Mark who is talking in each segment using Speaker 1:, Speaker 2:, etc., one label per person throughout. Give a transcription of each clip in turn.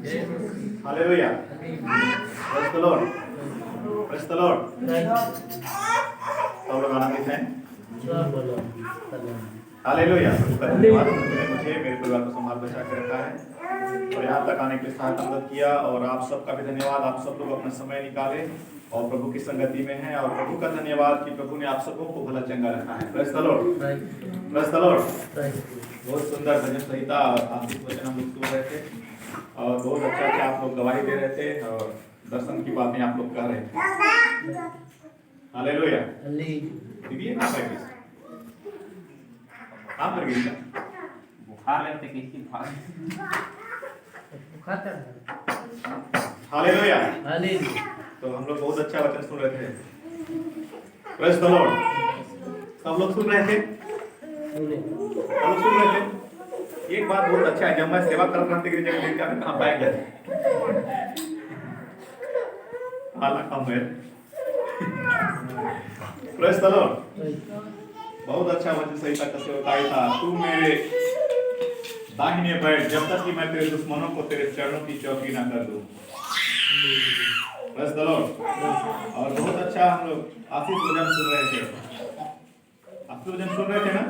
Speaker 1: Hallelujah. Praise the Lord. Praise the Lord. सब लोग आनंदित हैं? हालेलुया। धन्यवाद, मुझे मेरे परिवार को संभाल बचा के रखा है और यहाँ तक आने के लिए सहायता मदद किया। और आप सबका भी धन्यवाद, आप सब लोग अपना समय निकाले और प्रभु की संगति में हैं। और प्रभु का धन्यवाद कि प्रभु ने आप सबको को भला चंगा रखा है। Praise the Lord. Praise the Lord. बहुत सुंदर भजन संहिता आशीष वचन हम लोग सुन रहे थे और बहुत अच्छा आप लोग गवाही दे रहे थे और दर्शन की बातें आप लोग कह रहे थे। हालेलुया। दीदी ना प्रैक्टिस काम कर गई क्या?
Speaker 2: बुखार लगते किसकी बुखार?
Speaker 1: हालेलुया। तो हम लोग बहुत अच्छा वचन सुन रहे थे। Praise the Lord. सब लोग सुन रहे थे? सब लोग सुन रहे थे? एक बात बहुत अच्छा है, जब मैं सेवा कर रहा था जगह लेके आके कहां बैठ गए आला कम है। Praise the Lord. बहुत अच्छा वचन सही तक से बताया था, तू मेरे दाहिने बैठ जब तक कि मैं तेरे दुश्मनों को तेरे चरणों की चौकी ना कर दूं। Praise the Lord. और बहुत अच्छा हम लोग आशीष वचन सुन रहे थे। आशीष वचन सुन रहे थे ना?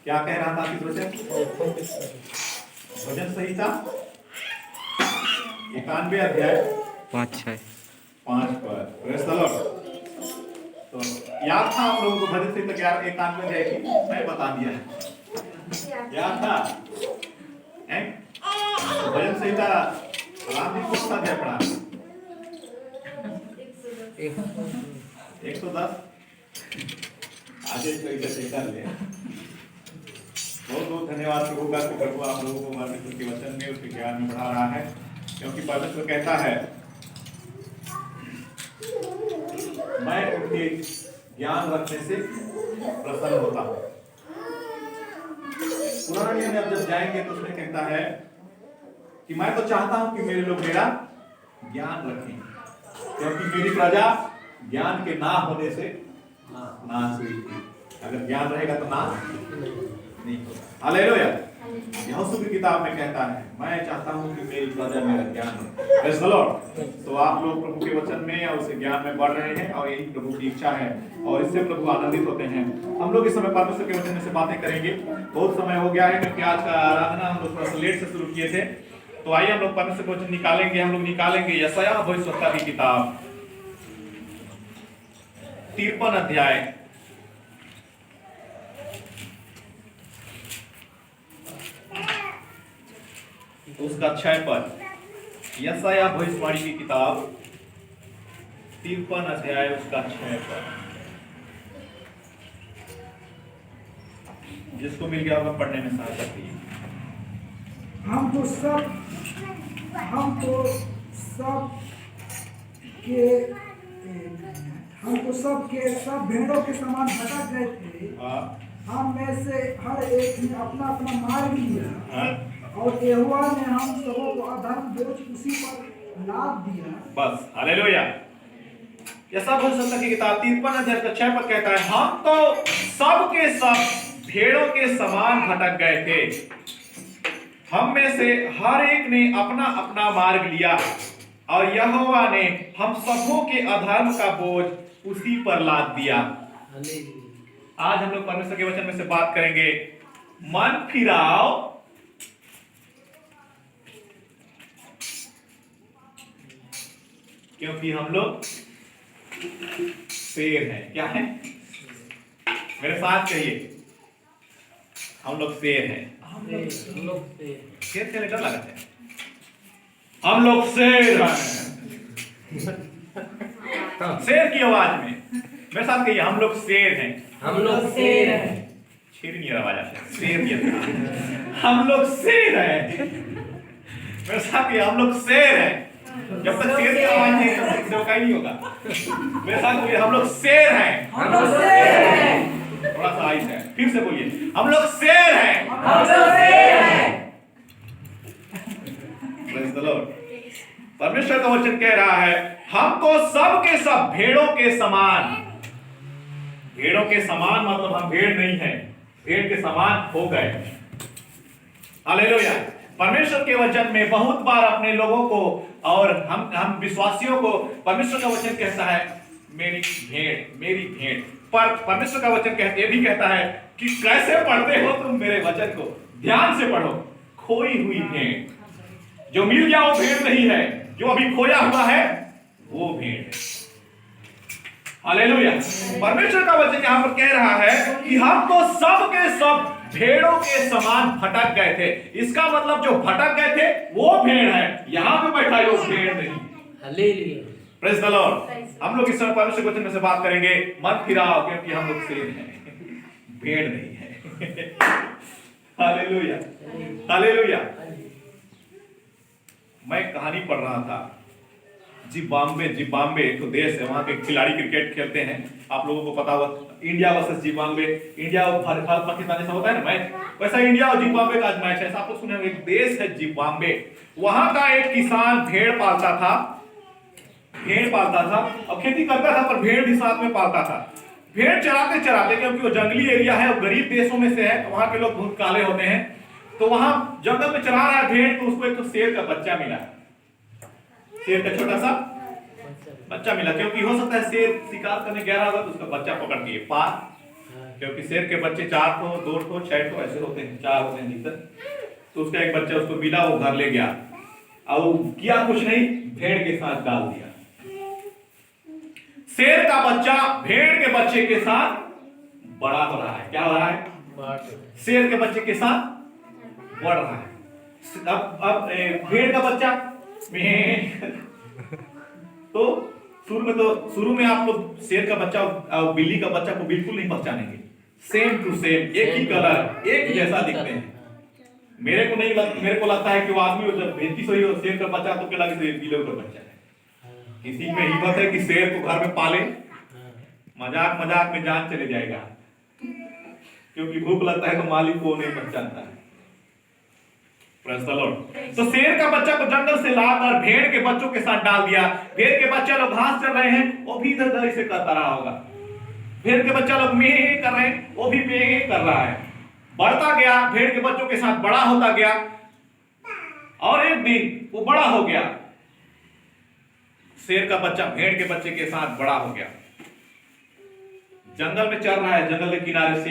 Speaker 1: क्या कह रहा था आशीष वचन? भजन संहिता 91 अध्याय 5 पर। Praise the Lord. तो याद था आप लोगों को भजन संहिता 91 अध्याय की? मैं बता दिया। याद था? हैं? तो भजन संहिता राम जी कौन सा अध्याय पढ़ा? 110। आज इसको इधर से कर ले। बहुत बहुत धन्यवाद प्रभु का कि प्रभु आप लोगों को परमेश्वर के वचन में उसके ज्ञान में बढ़ा रहा है, क्योंकि परमेश्वर कहता है मैं उनके ज्ञान रखने से प्रसन्न होता हूँ। पुराना नियम में अब जब जाएंगे तो उसमें कहता है कि मैं तो चाहता हूं कि मेरे लोग मेरा ज्ञान रखें, क्योंकि मेरी प्रजा ज्ञान के ना होने से नाश हुई थी। अगर ज्ञान रहेगा तो नाश नहीं होगा। हालेलुया। यहोशू की किताब में कहता है मैं चाहता हूं कि मेरी प्रजा मेरा ज्ञान रखे। Praise the Lord. तो आप लोग प्रभु के वचन में और उसे ज्ञान में बढ़ रहे हैं और यही प्रभु की इच्छा है और इससे प्रभु आनंदित होते हैं। हम लोग इस समय परमेश्वर के वचन में से बातें करेंगे। बहुत समय हो गया है क्योंकि आज का आराधना हम लोग थोड़ा सा लेट से शुरू किए थे। तो आइए हम लोग परमेश्वर के वचन निकालेंगे। हम लोग निकालेंगे यशायाह भविष्यवक्ता की किताब 53 अध्याय उसका 6 पद। यशायाह भविष्यवाणी की किताब 53 अध्याय उसका 6 पद। जिसको मिल गया होगा पढ़ने में सहायता कीजिए।
Speaker 3: हमको सब के सब भेड़ों के समान भटक गए थे। हम में से हर एक ने अपना अपना मार्ग लिया और यहोवा ने हम सबों को अधर्म बोझ उसी पर लाद दिया।
Speaker 1: बस हालेलुया। यशायाह भविष्यवक्ता की किताब 53 अध्याय का 6 पद कहता है हम तो सब के सब भेड़ों के समान भटक गए थे, हम में से हर एक ने अपना अपना मार्ग लिया और यहोवा ने हम सबों के अधर्म का बोझ उसी पर लाद दिया। आज हम लोग परमेश्वर के वचन में से बात करेंगे। मन फिराओ, क्योंकि हम लोग शेर हैं। क्या है? मेरे साथ कहिए, हम लोग शेर हैं। शेर से डर लगता है। हम लोग शेर हैं। शेर की आवाज में मेरे साथ कहिए, हम लोग शेर हैं।
Speaker 2: हम लोग शेर हैं।
Speaker 1: शेर नहीं आवाज आता है, शेर नहीं आता। हम लोग शेर हैं। मेरे साथ कहिए, हम लोग शेर हैं। जब तक शेर की आवाज नहीं तब तक चौकाई नहीं होगा। मेरे साथ बोलिए, हम लोग शेर हैं।
Speaker 2: हम लोग शेर हैं।
Speaker 1: थोड़ा सा आइस है, फिर से बोलिए, हम लोग शेर हैं।
Speaker 2: हम लोग शेर हैं।
Speaker 1: Praise the Lord. परमेश्वर का वचन कह रहा है हम तो सब के सब भेड़ों के समान। भेड़ों के समान मतलब हम भेड़ नहीं हैं, भेड़ के समान हो गए। हालेलुया। परमेश्वर के वचन में बहुत बार अपने लोगों को और हम विश्वासियों को परमेश्वर का वचन कहता है मेरी भेड़। पर परमेश्वर का वचन ये भी कहता है कि कैसे पढ़ते हो तुम मेरे वचन को, ध्यान से पढ़ो। खोई हुई भेड़, जो मिल गया वो भेड़ नहीं है, जो अभी खोया हुआ है वो भेड़ है। हालेलुया। परमेश्वर का वचन यहां पर कह रहा है कि हम तो सब के सब भेड़ों के समान भटक गए थे। इसका मतलब जो भटक गए थे वो भेड़ है, यहां पे बैठा है वो भेड़ नहीं।
Speaker 2: हालेलुया।
Speaker 1: Praise the Lord. हम लोग इस समय परमेश्वर के वचन में से बात करेंगे, मत फिराओ क्योंकि हम लोग शेर हैं, भेड़ नहीं है। Hallelujah, hallelujah. मैं कहानी पढ़ रहा था, जिम्बाब्वे एक तो देश है, वहां के खिलाड़ी क्रिकेट खेलते हैं, आप लोगों को पता होगा, इंडिया वर्सेस जिम्बाब्वे। इंडिया और पाकिस्तान ऐसा होता है ना मैच, वैसा इंडिया और जिम्बाब्वे का आज मैच है। ऐसा आपको सुने, एक देश है जिम्बाब्वे, वहां का एक किसान भेड़ पालता था और खेती करता था, पर भेड़ भी साथ में पालता था। भेड़ चराते चराते, क्योंकि वो जंगली एरिया है और गरीब देशों में से है, वहां के लोग बहुत काले होते हैं, तो वहां जंगल में चरा रहा है भेड़, तो उसको एक तो शेर का बच्चा मिला, शेर का छोटा सा बच्चा मिला। क्योंकि हो सकता है शेर शिकार करने गया होगा तो उसका बच्चा पकड़ के पार, क्योंकि शेर के बच्चे 4 ठो 2 ठो 6 ठो ऐसे होते हैं, 4 होते हैं अधिकतर। तो उसका एक बच्चा उसको मिला, वो घर ले गया और किया कुछ नहीं, भेड़ के साथ डाल दिया। शेर का बच्चा भेड़ के बच्चे के साथ बड़ा हो रहा है। क्या हो रहा है? शेर के बच्चे के साथ बढ़ रहा है। अब भेड़ का बच्चा तो शुरू में आप लोग शेर का बच्चा और बिल्ली का बच्चा को बिल्कुल नहीं पहचानेंगे, सेम टू सेम, एक ही कलर, एक जैसा दिखते हैं। मेरे को लगता है कि वो आदमी जब भेंती सोई हो शेर का बच्चा, तो क्या लगे बिल्ली का बच्चा है। किसी में हिम्मत है कि शेर को घर में पाले, मजाक में जान चले जाएगा, क्योंकि भूख लगता है तो मालिक को नहीं पहचानता है। Praise the Lord. तो शेर का बच्चा को जंगल से लाकर भेड़ के बच्चों के साथ डाल दिया। भेड़ के बच्चे लोग घास चल रहे हैं, वो भी इधर इसे करता रहा होगा। भेड़ के बच्चा लोग मेह कर रहे हैं, वो भी मेह कर रहा है। बढ़ता गया, भेड़ के बच्चों के साथ बड़ा होता गया, और एक दिन वो बड़ा हो गया। शेर का बच्चा भेड़ के बच्चे के साथ बड़ा हो गया, जंगल में चल रहा है, जंगल के किनारे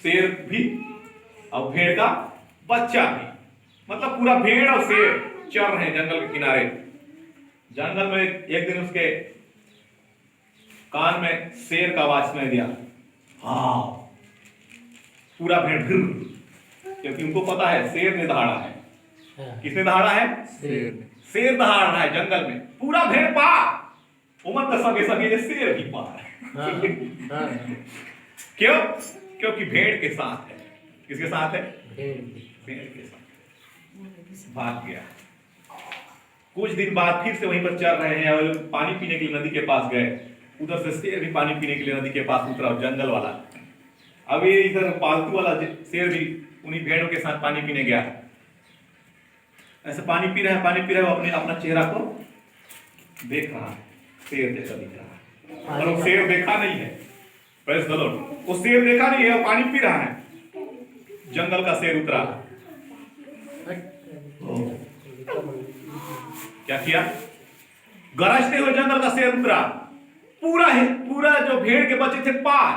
Speaker 1: शेर भी और भेड़ का बच्चा भी, मतलब पूरा भेड़ और शेर चल रहे हैं जंगल के किनारे। जंगल में एक दिन उसके कान में शेर का आवाज सुनाई दिया, हाँ। पूरा भेड़ फिर, क्योंकि उनको पता है शेर ने दहाड़ा है। किसने दहाड़ा है? शेर दहाड़ रहा है जंगल में, पूरा भेड़ पार, उमर का सगे शेर भी पार। क्यों? क्योंकि भेड़ के साथ है। किसके साथ है? भेड़ के साथ। भाग गया। कुछ दिन बाद फिर से वहीं पर चल रहे हैं और पानी पीने के लिए नदी के पास गए। उधर से शेर भी पानी पीने के लिए नदी के पास उतरा, जंगल वाला। अब ये इधर पालतू वाला शेर भी उन्हीं भेड़ों के साथ पानी पीने गया। ऐसे पानी पी रहा है, वो अपना चेहरा को देख रहा है, शेर जैसा दिख रहा है, और वो शेर देखा नहीं है। Praise the Lord. वो शेर देखा नहीं है, वो पानी पी रहा है। जंगल का शेर उतरा, क्या किया? गरजते हुए जंगल का शेर उतरा, पूरा जो भेड़ के बच्चे थे पार,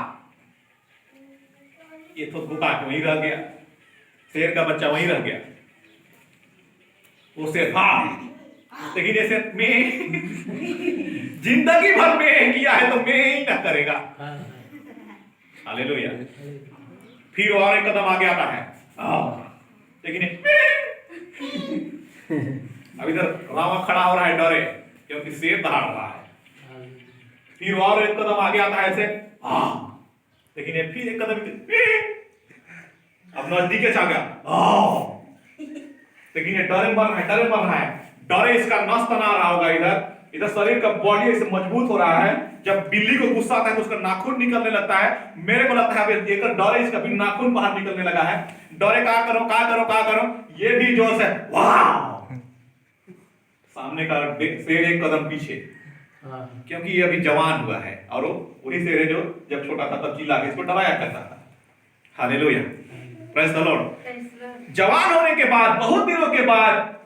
Speaker 1: ये तो घुटा के वहीं रह गया, शेर का बच्चा वहीं रह गया। वो शेर लेकिन ऐसे में जिंदगी भर में किया है तो में ही ना करेगा। हालेलुया। फिर और एक कदम आगे आता है, लेकिन अब इधर रावण खड़ा हो रहा है डरे, क्योंकि शेर दहाड़ रहा है। फिर और एक कदम आगे आता है ऐसे, लेकिन ये फिर एक कदम अब नजदीक आ गया, लेकिन ये डरे मर रहा है। डरे इसका नस तना रहा होगा, इधर शरीर का बॉडी ऐसे मजबूत हो रहा है। जब बिल्ली को गुस्सा आता है तो उसका नाखून निकलने लगता है। मेरे को लगता है देखकर डरे इसका भी नाखून बाहर निकलने लगा है। डरे क्या करो, ये भी जोश है, वाह। सामने का शेर एक कदम पीछे, क्योंकि ये अभी जवान हुआ है, और वही शेर है जो जब छोटा था तब चिल्ला के इसको डराया करता था। हालेलुया। Praise the Lord. जवान होने के बाद, बहुत दिनों के बाद,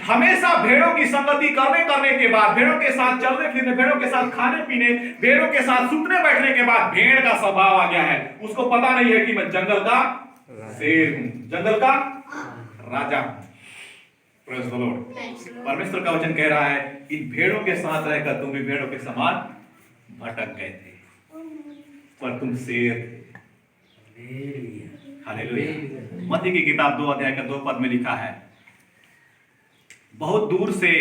Speaker 1: हमेशा भेड़ों की संगति करने के बाद, भेड़ों के साथ चलने फिरने, भेड़ों के साथ खाने पीने, भेड़ों के साथ सूतने बैठने के बाद भेड़ का स्वभाव आ गया है। उसको पता नहीं है कि मैं जंगल का शेर हूं, जंगल का राजा हूं। Praise the Lord. परमेश्वर का वचन कह रहा है, इन भेड़ों के साथ रहकर तुम भी भेड़ों के समान भटक गए थे, पर तुम शेर थे। हालेलुया। मत्ती की किताब 2 अध्याय का 2 पद में लिखा है, बहुत दूर से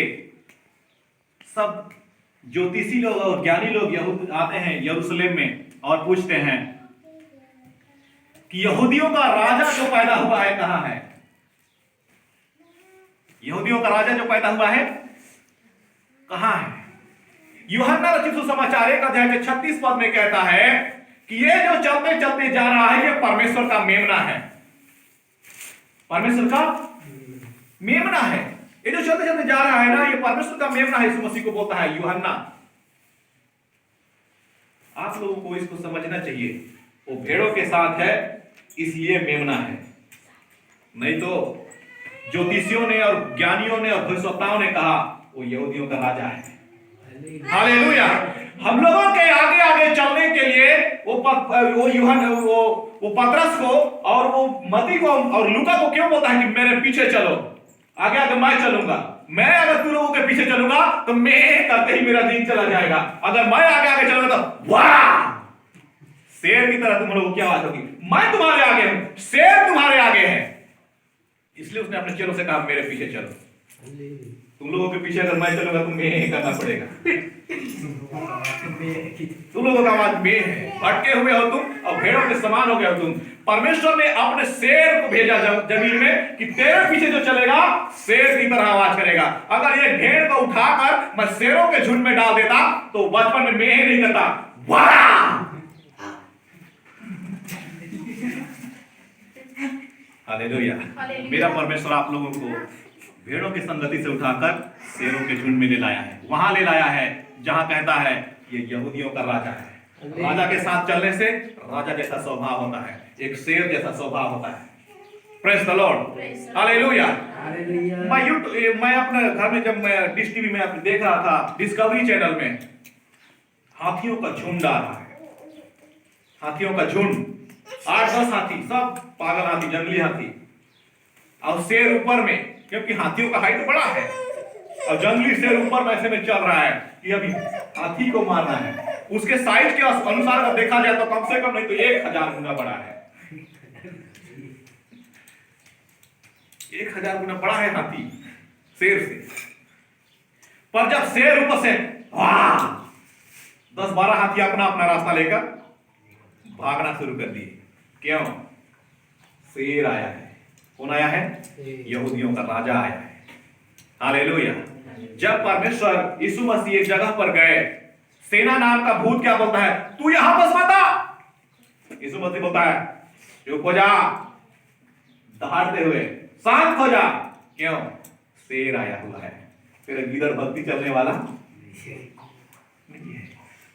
Speaker 1: सब ज्योतिषी लोग और ज्ञानी लोग यहूद आते हैं यरूशलेम में और पूछते हैं कि यहूदियों का राजा जो पैदा हुआ है कहां है? यहूदियों का राजा जो पैदा हुआ है कहां है? यूहन्ना रचित सुसमाचार 1 अध्याय के 36 पद में कहता है कि ये जो चलते चलते जा रहा है, ये परमेश्वर का मेमना है। परमेश्वर का मेमना है। ये जो चलते चलते जा रहा है ना, ये परमेश्वर का मेमना है। यीशु मसीह को बोलता है यूहन्ना। आप लोगों को इसको समझना चाहिए, वो भेड़ों के साथ है इसलिए मेमना है, नहीं तो ज्योतिषियों ने और ज्ञानियों ने और भविष्यवक्ताओं ने कहा वो यहूदियों का राजा है। हालेलुया। हम लोगों के आगे आगे चलने के लिए वो पतरस को और वो मत्ती को और लूका को क्यों बोलता है कि मेरे पीछे चलो, आगे आगे मैं चलूंगा। मैं अगर तुम लोगों के पीछे चलूंगा तो मैं करते ही मेरा दिन चला जाएगा। अगर मैं आगे आगे चलूंगा तो वाह, शेर की तरह तुम लोगों की आवाज होगी, मैं तुम्हारे आगे हूं, शेर तुम्हारे आगे है। इसलिए उसने अपने चेलों से कहा मेरे पीछे चलो। तुम लोगों के पीछे अगर मैं चलूंगा तो मैं करना पड़ेगा। तुम लोगों का आवाज में है, भटके हुए हो तुम और भेड़ों के समान हो गए हो तुम। परमेश्वर ने अपने शेर को भेजा जमीन में कि तेरे पीछे जो चलेगा शेर की तरह आवाज करेगा। अगर ये भेड़ को उठाकर मैं शेरों के झुंड में डाल देता तो बचपन में मैं नहीं करता वाह। हालेलुया। मेरा परमेश्वर आप लोगों को भेड़ों की संगति से उठाकर शेरों के झुंड में ले लाया है, वहां ले लाया है जहां कहता है ये यहूदियों का राजा है। राजा के साथ चलने से राजा जैसा स्वभाव होता है, एक शेर जैसा स्वभाव होता है। Praise the Lord. हालेलुया। मैं अपने घर में जब मैं डिश टीवी में देख रहा था, डिस्कवरी चैनल में हाथियों का झुंड आ रहा है। हाथियों का झुंड, 8-10 हाथी, सब पागल हाथी, जंगली हाथी, और शेर ऊपर में, क्योंकि हाथियों का हाइट बड़ा है और जंगली शेर ऊपर में ऐसे में चल रहा है कि अभी हाथी को मारना है। उसके साइज के अनुसार अगर देखा जाए तो कम से कम नहीं तो 1000 गुना बड़ा है। 1000 गुना बड़ा है हाथी शेर से। पर जब शेर ऊपर से 10-12 हाथी अपना अपना रास्ता लेकर भागना शुरू कर दिए। क्यों? शेर आया है। कौन आया है? यहूदियों का राजा आया है। हालेलुया। जब परमेश्वर यीशु मसीह एक जगह पर गए, सेना नाम का भूत क्या बोलता है? तू यहां बस मत आ। यीशु मसीह बोलता है चुप हो जा, दहाड़ते हुए शांत हो जा। क्यों? शेर आया हुआ है। तेरे गिदड़ भक्ति चलने वाला नहीं है।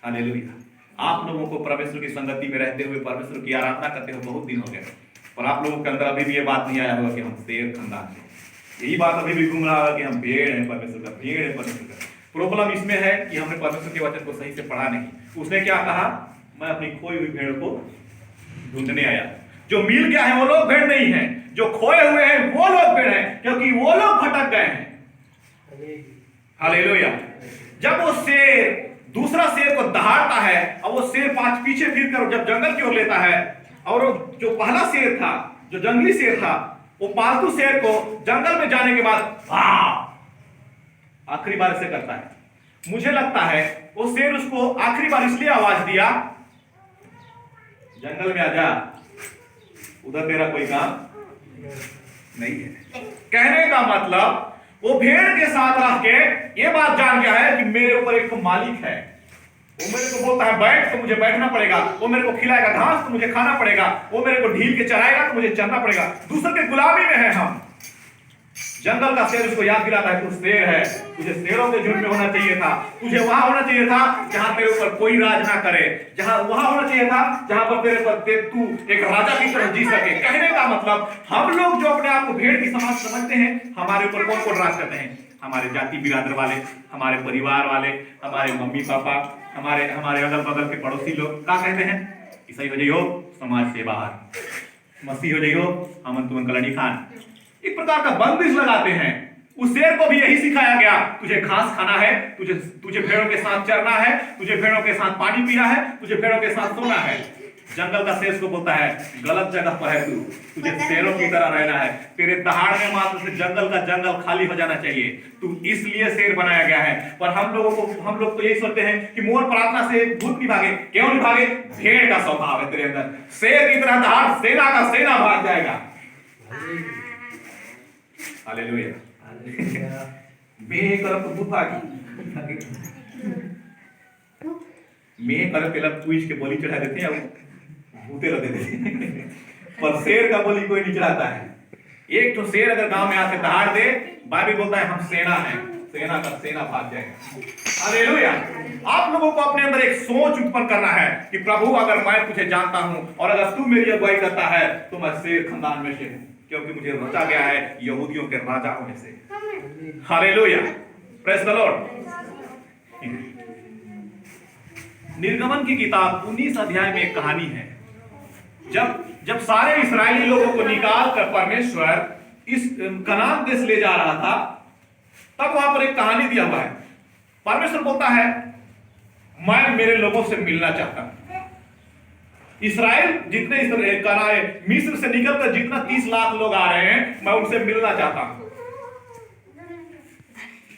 Speaker 1: हालेलुया। आप लोगों को परमेश्वर की संगति में रहते हुए, परमेश्वर की आराधना करते हुए बहुत दिन हो गए, पर आप लोगों के अंदर अभी भी ये बात नहीं आया होगा कि हम शेर खानदान हैं। यही बात अभी भी घूम रहा होगा कि हम भेड़ हैं परमेश्वर का, भेड़ है परमेश्वर का। प्रॉब्लम इसमें है कि हमने परमेश्वर के वचन को सही से पढ़ा नहीं। उसने क्या कहा? मैं अपनी खोई हुई भेड़ को ढूंढने आया। जो मिल गया है वो लोग भेड़ नहीं है, जो खोए हुए हैं वो लोग भेड़ हैं, क्योंकि वो लोग भटक गए हैं। हालेलुया। जब वो शेर दूसरा शेर को दहाड़ता है और वो शेर पीछे फिर कर जब जंगल की ओर लेता है, और जो पहला शेर था, जो जंगली शेर था, वो पालतू शेर को जंगल में जाने के बाद आखिरी बार ऐसे करता है। मुझे लगता है वो शेर उसको आखिरी बार इसलिए आवाज दिया, जंगल में आजा, उधर तेरा कोई काम नहीं है। कहने का मतलब वो भेड़ के साथ रह के ये बात जान गया है कि मेरे ऊपर एक मालिक है। वो मेरे को बोलता है बैठ तो मुझे बैठना पड़ेगा, वो मेरे को खिलाएगा घास तो मुझे खाना पड़ेगा, वो मेरे को ढील के चराएगा तो मुझे चलना पड़ेगा। दूसरे के गुलामी में है हम। जंगल का शेर उसको याद दिलाता है, तू शेर है, तुझे शेरों के झुंड में होना चाहिए था, तुझे वहां होना चाहिए था जहां तेरे ऊपर कोई राज ना करे, जहां वहां होना चाहिए था जहां पर तेरे पर तू एक राजा की तरह जी सके। कहने का मतलब हम लोग जो अपने आप को भेड़ की समाज समझते हैं, हमारे ऊपर कौन कौन राज करते हैं? हमारे जाति बिरादर वाले, हमारे परिवार वाले, हमारे मम्मी पापा, हमारे अगल बगल के पड़ोसी लोग क्या कहते हैं? ईसाई हो जाइयो समाज से बाहर, मसीह हो जाइयो हमन तुमन कलनी खान, एक प्रकार का बंदिश लगाते हैं। उस शेर को भी यही सिखाया गया, तुझे घास खाना है, तुझे भेड़ों के साथ चरना है, तुझे भेड़ों के साथ पानी पीना है, तुझे भेड़ों के साथ सोना है। जंगल का शेर को बोलता है गलत जगह पर है तू, तुझे शेरों की तरह रहना है, तेरे दहाड़ने मात्र से जंगल का जंगल खाली हो जाना चाहिए, तू इसलिए शेर बनाया गया है। पर हम लोग तो यही सोचते हैं कि मोर प्रार्थना से भूत नहीं भागे। क्यों नहीं भागे? भेड़ का स्वभाव है तेरे अंदर, शेर की तरह दहाड़, सेना का सेना भाग जाएगा। हालेलुया। मैं करब तो भूत भागी, मैं करब तेला पूछ के बलि चढ़ा देते हैं, भूते रह देते पर शेर का बलि कोई नहीं चढ़ाता है। एक तो शेर अगर गांव में आके दहाड़ दे, बाइबल बोलता है हम सेना हैं, सेना का सेना भाग जाएगा। हालेलुया। आप लोगों को अपने अंदर एक सोच उत्पन्न करना है कि प्रभु अगर मैं तुझे जानता हूं और अगर तू मेरी अगुवाई करता है तो मैं शेर खानदान में से हूं, क्योंकि मुझे रचा गया है यहूदियों के राजा होने से। Hallelujah, praise the Lord. निर्गमन की किताब 19 अध्याय में एक कहानी है। जब सारे इस्राएली लोगों को निकाल कर परमेश्वर इस कनान देश ले जा रहा था, तब वहां पर एक कहानी दिया हुआ है। परमेश्वर बोलता है मैं मेरे लोगों से मिलना चाहता हूं। इस्राएल जितने मिस्र से निकलकर जितना 30 लाख लोग आ रहे हैं, मैं उनसे मिलना चाहता हूं।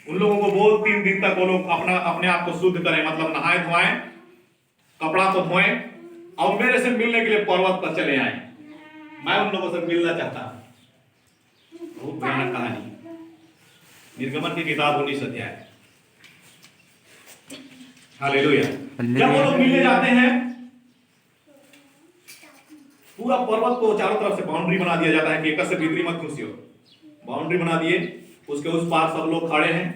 Speaker 1: उन लोगों को बोल 3 दिन तक वो लोग अपने आप को शुद्ध करें, मतलब नहाए धोएं, कपड़ा को धोएं और मेरे से मिलने के लिए पर्वत पर चले आए। मैं उन लोगों से मिलना चाहता हूं। बहुत भयानक कहानी, निर्गमन की किताब 19 अध्याय। हालेलुया। जब वो लोग मिलने जाते हैं, पूरा पर्वत को चारों तरफ से बाउंड्री बना दिया जाता है कि एक से भीतरी मत घुसियो। बाउंड्री बना दिए, उसके उस पार सब लोग खड़े हैं,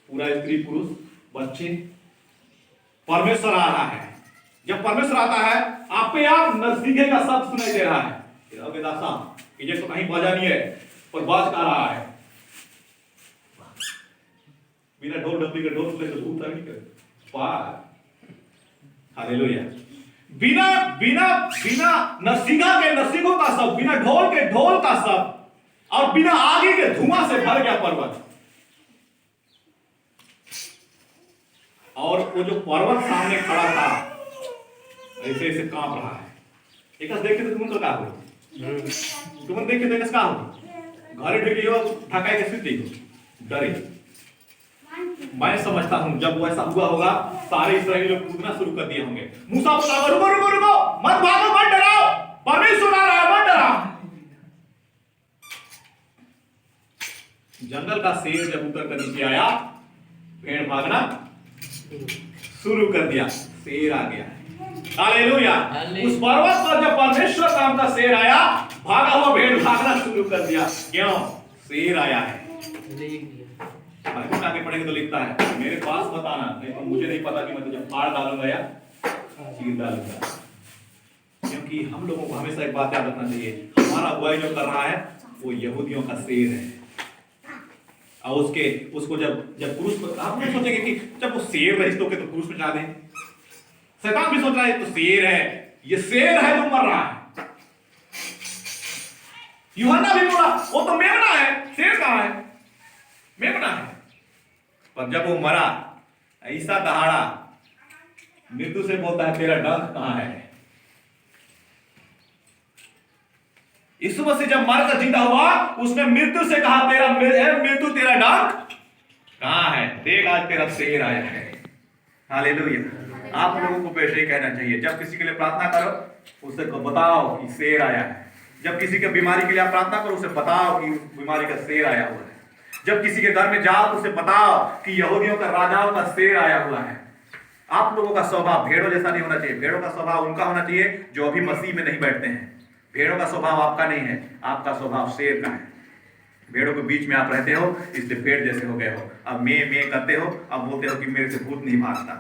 Speaker 1: पूरा स्त्री पुरुष बच्चे। परमेश्वर आ रहा है। जब परमेश्वर आता है, आपे आप नजदीके का शब्द सुनाई दे रहा है कि ये तो कहीं बजा नहीं है, पर बाज का रहा है। बिना ढोल डपली के ढोल से भूत नहीं करे पार। हालेलुया। बिना नसीगा के नसीगों का शब्द, बिना ढोल के ढोल का शब्द और बिना आगे के धुआं से भर गया पर्वत। और वो जो पर्वत सामने खड़ा था, ऐसे ऐसे कांप रहा है। एक देख के तुम तो का हो, तुम देख के देखस का हो, घरे ढेली हो ठकाई के सीधी हो, डरे। मैं समझता हूं जब वो ऐसा हुआ होगा, सारे इस्राएली लोग कूदना शुरू कर दिए होंगे। मूसा बोला रुको रुको रुको, मत भागो, मत डराओ, परमेश्वर आ रहा है, मत डराओ। जंगल का शेर जब उतर कर नीचे आया, भेड़ भागना शुरू कर दिया, शेर आ गया। हालेलुया। उस पर्वत पर जब परमेश्वर नाम का शेर आया, भागा हुआ भेड़ भागना शुरू कर दिया। क्यों? शेर आया है। आगे पढ़ेंगे तो लिखता है मेरे पास बताना, नहीं तो मुझे नहीं पता कि मैं तुझे फाड़ डालूंगा या चीर डालूंगा। क्योंकि हम लोगों को हमेशा एक बात याद रखना चाहिए, हमारा अगुवाई जो कर रहा है वो यहूदियों का शेर है। और उसको जब क्रूस पर, आप नहीं सोचेंगे कि जब वो शेर रहिस्तों के तो क्रूस पे चढ़ा दें। शैतान भी सोच रहा है तो शेर है, ये शेर है जो मर रहा है। यूहन्ना भी बोला वो तो मेमना है, शेर कहां है? मेमना है। पर जब वो मरा, ऐसा दहाड़ा, मृत्यु से बोलता है तेरा डंक कहां है? यीशु मसीह जब मरकर जिंदा हुआ, उसने मृत्यु से कहा तेरा मृत्यु तेरा डंक कहां है? देख आज तेरा शेर आया है। हालेलुया। आप लोगों को वैसे ही कहना चाहिए, जब किसी के लिए प्रार्थना करो उससे बताओ कि शेर आया है। जब किसी के बीमारी के लिए आप प्रार्थना करो उसे बताओ कि बीमारी का शेर आया हुआ है। जब किसी के घर में जाओ तो उसे बताओ कि यहूदियों का राजाओं का शेर आया हुआ है। आप लोगों का स्वभाव भेड़ों जैसा नहीं होना चाहिए। भेड़ों का स्वभाव उनका होना चाहिए जो अभी मसीह में नहीं बैठते हैं। भेड़ों का स्वभाव आपका नहीं है, आपका स्वभाव शेर का है। भेड़ों के बीच में आप रहते हो, इसलिए भेड़ जैसे हो गए हो। अब मैं करते हो, अब बोलते हो कि मेरे से भूत नहीं भागता।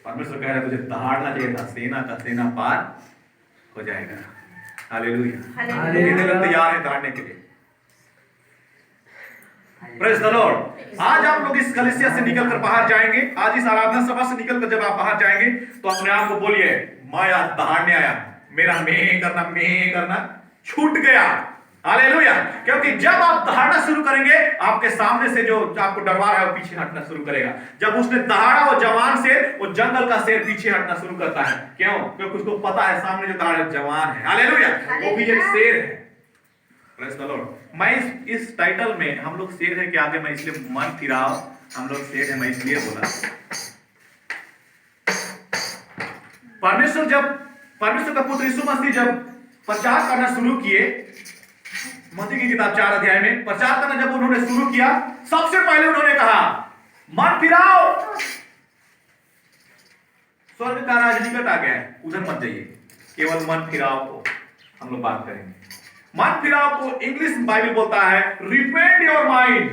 Speaker 1: परमेश्वर कह रहा है तुझे दहाड़ना चाहिए था, सेना का सेना पार हो जाएगा। हालेलुया। कितने लोग तैयार हैं दहाड़ने के लिए? Praise the Lord. आज आप लोग इस कलीसिया से निकलकर बाहर जाएंगे, आज इस आराधना सभा से निकलकर जब आप बाहर जाएंगे तो अपने आप को बोलिए, मैं आज दहाड़ने आया, मेरा मैं करना छूट गया। हालेलुया। क्योंकि जब आप दहाड़ना शुरू करेंगे, आपके सामने से जो आपको डरवा रहा है वो पीछे हटना शुरू करेगा। जब उसने दहाड़ा वो जवान शेर, वो जंगल का शेर पीछे हटना शुरू करता है। क्यों? क्योंकि उसको पता है सामने जो दहाड़ा जवान है। हालेलुया। वो भी एक शेर है। Praise the Lord. मैं इस टाइटल में हम लोग शेर है के आगे मैं इसलिए मन फिराओ, हम लोग शेर है मैं इसलिए बोला, परमेश्वर का पुत्र यीशु मसीह जब प्रचार करना शुरू किए, मत्ती की किताब 4 अध्याय में प्रचार करना जब उन्होंने शुरू किया, सबसे पहले उन्होंने कहा मन फिराओ, स्वर्ग का राज निकट आ गया है, उधर मत जाइए। केवल मन फिराओ को हम लोग बात करेंगे। मन फिराओ को इंग्लिश बाइबल बोलता है रिपेंट योर माइंड।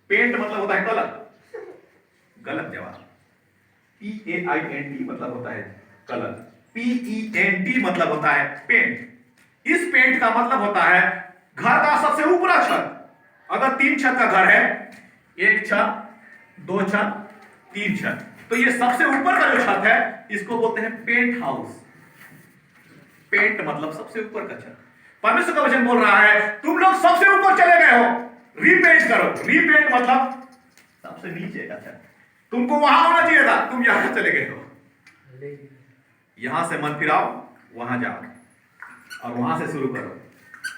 Speaker 1: रिपेंट मतलब होता है गलत जवाब। PAINT मतलब होता है गलत। PENT मतलब होता है पेंट। इस पेंट का मतलब होता है घर का सबसे ऊपरा छत। अगर 3 छत का घर है, 1 छत, 2 छत, 3 छत, तो ये सबसे ऊपर का जो छत है इसको बोलते हैं पेंट हाउस। पेंट मतलब सबसे ऊपर का छत। परमेश्वर का वचन बोल रहा है तुम लोग सबसे ऊपर चले गए हो, रीपेंट करो। रीपेंट मतलब सबसे नीचे का छत। तुमको वहां होना चाहिए था, तुम यहां चले गए हो। यहां से मन फिराओ, वहां जाओ और वहां से शुरू करो।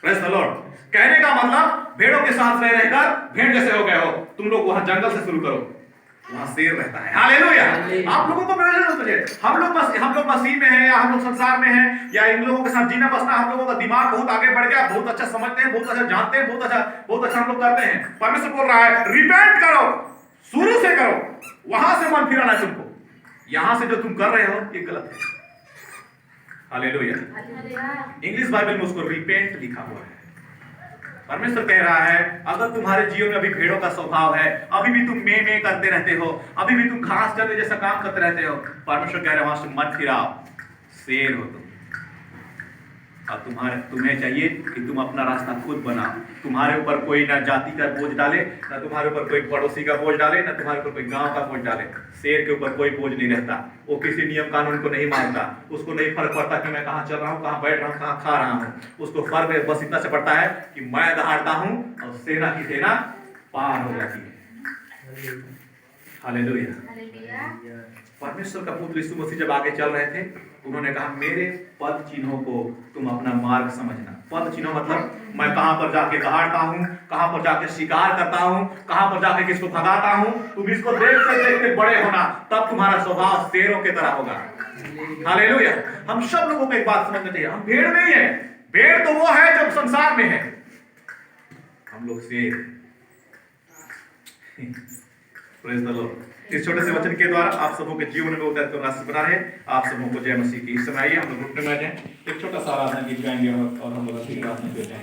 Speaker 1: Praise the Lord. कहने का मतलब भेड़ों के साथ रह रहकर भेड़ जैसे हो गए हो, तुम लोग वहां जंगल से शुरू करो, वहां शेर रहता है। हालेलुया। आप लोगों को हम लोग मसीह में हैं या हम लोग संसार में हैं या इन लोगों के साथ जीना बसना, हम लोगों का दिमाग बहुत आगे बढ़ गया, बहुत अच्छा समझते हैं, बहुत अच्छा जानते हैं, बहुत अच्छा हम लोग करते हैं। परमेश्वर बोल रहा है रिपेंट करो, शुरू से करो, वहां से मन फिराना है तुमको। यहां से जो तुम कर रहे हो ये गलत है। हालेलुया। इंग्लिश बाइबल में उसको रिपेंट लिखा हुआ है। परमेश्वर कह रहा है अगर तुम्हारे जीवन में अभी भेड़ों का स्वभाव है, अभी भी तुम में करते रहते हो, अभी भी तुम घास चरने जैसा काम करते रहते हो, परमेश्वर कह रहा है वहां से मत फिराओ, शेर हो तुम। अब तुम्हें चाहिए कि तुम अपना रास्ता खुद बनाओ। तुम्हारे ऊपर कोई ना जाति का बोझ डाले, ना तुम्हारे ऊपर कोई पड़ोसी का बोझ डाले, ना तुम्हारे ऊपर कोई गांव का बोझ डाले। शेर के ऊपर कोई बोझ नहीं रहता, वो किसी नियम कानून को नहीं मानता, उसको नहीं फर्क पड़ता कि मैं कहाँ चल रहा हूँ, कहाँ बैठ रहा हूँ, कहाँ खा रहा हूँ। उसको फर्क बस इतना से पड़ता है कि मैं दहाड़ता हूँ और सेना की सेना पार हो जाती है। हालेलुया। परमेश्वर का पुत्र यीशु मसीह जब आगे चल रहे थे, उन्होंने कहा मेरे पद चिन्हों को तुम अपना मार्ग समझना। पद चिन्हों मतलब मैं कहां पर जाके दहाड़ता हूं, कहां पर जाके शिकार करता हूं, कहां पर जाके किसको भगाता हूं, तुम इसको देखते देखते बड़े होना, तब तुम्हारा स्वभाव शेरों की तरह होगा। हालेलुया। हम सब लोगों को एक बात समझना चाहिए, हम भेड़ नहीं है। भेड़ तो वो है जब संसार में है, हम लोग शेर। Praise the Lord. इस छोटे से वचन के द्वारा आप सबों के जीवन में उतर तो आशीष बना रहे। आप सबों को जय मसीह की। इस समय आइए हम लोग घुटने में आ जाएं, एक छोटा सा आराधना गीत गाएंगे और हम लोग आशीर्वाद में जाएंगे।